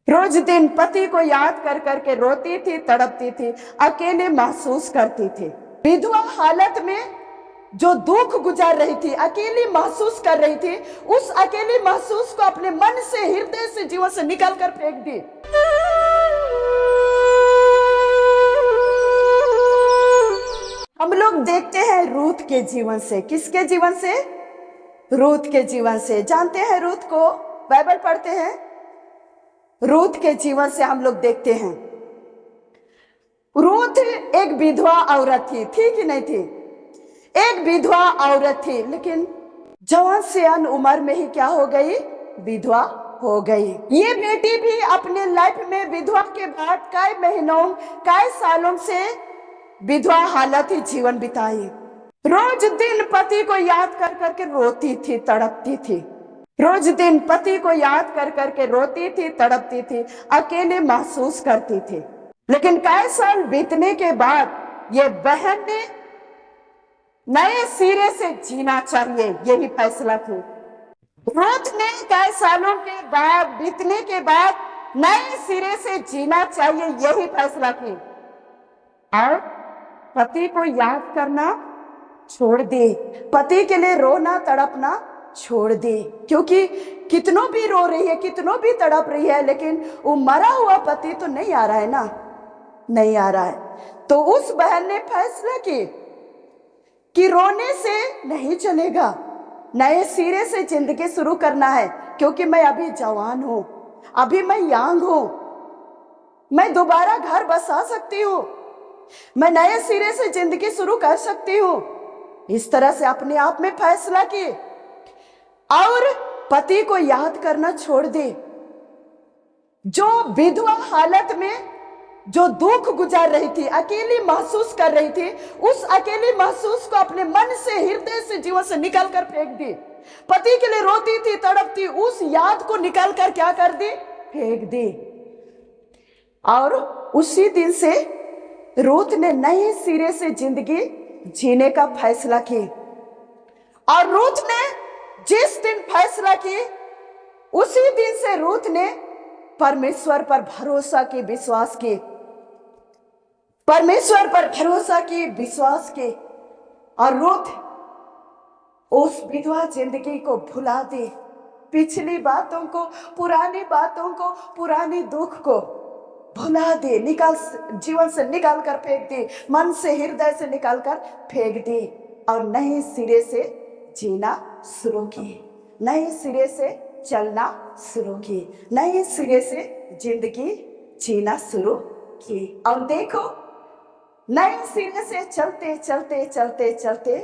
रोज दिन पति को याद कर करके रोती थी, तड़पती थी, अकेले महसूस करती थी। विधवा हालत में जो दुख गुजार रही थी, अकेली महसूस कर रही थी, उस अकेली महसूस को अपने मन से, हृदय से, जीवन से निकाल कर फेंक दी। हम लोग देखते हैं रूथ के जीवन से। किसके जीवन से? रूथ के जीवन से। जानते हैं रूथ को? बाइबल पढ़ते हैं। रूथ के जीवन से हम लोग देखते हैं। रूथ एक विधवा औरत थी कि नहीं थी? एक विधवा औरत थी, लेकिन जवान से उम्र में ही क्या हो गई? विधवा हो गई। ये बेटी भी अपने लाइफ में विधवा के बाद कई महीनों, कई सालों से विधवा हालत ही जीवन बिताई। रोज दिन पति को याद कर करके रोती थी, तड़पती थी। रोज दिन पति को याद कर करके रोती थी, तड़पती थी, अकेले महसूस करती थी। लेकिन कई साल बीतने के बाद ये बहन ने नए सिरे से जीना चाहिए, यही फैसला की। रूथ ने कई सालों के बाद, बीतने के बाद नए सिरे से जीना चाहिए, यही फैसला की और पति को याद करना छोड़ दे। पति के लिए रोना, तड़पना छोड़ दे। क्योंकि कितनों भी रो रही है, कितनों भी तड़प रही है, लेकिन वो मरा हुआ पति तो नहीं आ रहा है ना, नहीं आ रहा है। तो उस बहन ने फैसला की कि रोने से नहीं चलेगा, नए सिरे से जिंदगी शुरू करना है। क्योंकि मैं अभी जवान हूं, अभी मैं यंग हूं, मैं दोबारा घर बसा सकती हूं, मैं नए सिरे से जिंदगी शुरू कर सकती हूं। इस तरह से अपने आप में फैसला की और पति को याद करना छोड़ दे। जो विधवा हालत में जो दुख गुजार रही थी, अकेली महसूस कर रही थी, उस अकेली महसूस को अपने मन से, हृदय से, जीवन से निकाल कर फेंक दी। पति के लिए रोती थी, तड़पती, उस याद को निकाल कर क्या कर दी? फेंक दी। और उसी दिन से रूथ ने नए सिरे से जिंदगी जीने का फैसला की। और रूथ ने जिस दिन फैसला की, उसी दिन से रूथ ने परमेश्वर पर भरोसा की, विश्वास की, परमेश्वर पर भरोसा की, विश्वास की। और रूथ उस विधवा जिंदगी को भुला दी। पिछली बातों को, पुरानी बातों को, पुरानी दुख को भुला दे, जीवन से निकाल कर फेंक दी, मन से, हृदय से निकाल कर फेंक दी और नए सिरे से जीना शुरू की, नए सिरे से चलना शुरू की, नए सिरे से जिंदगी जीना शुरू की। और देखो, नए सिरे से चलते चलते चलते चलते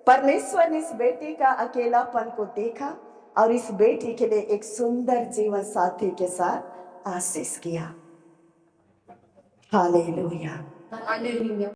परमेश्वर ने इस बेटी का अकेलापन को देखा और इस बेटी के लिए एक सुंदर जीवन साथी के साथ आशीष किया। हालेलुया।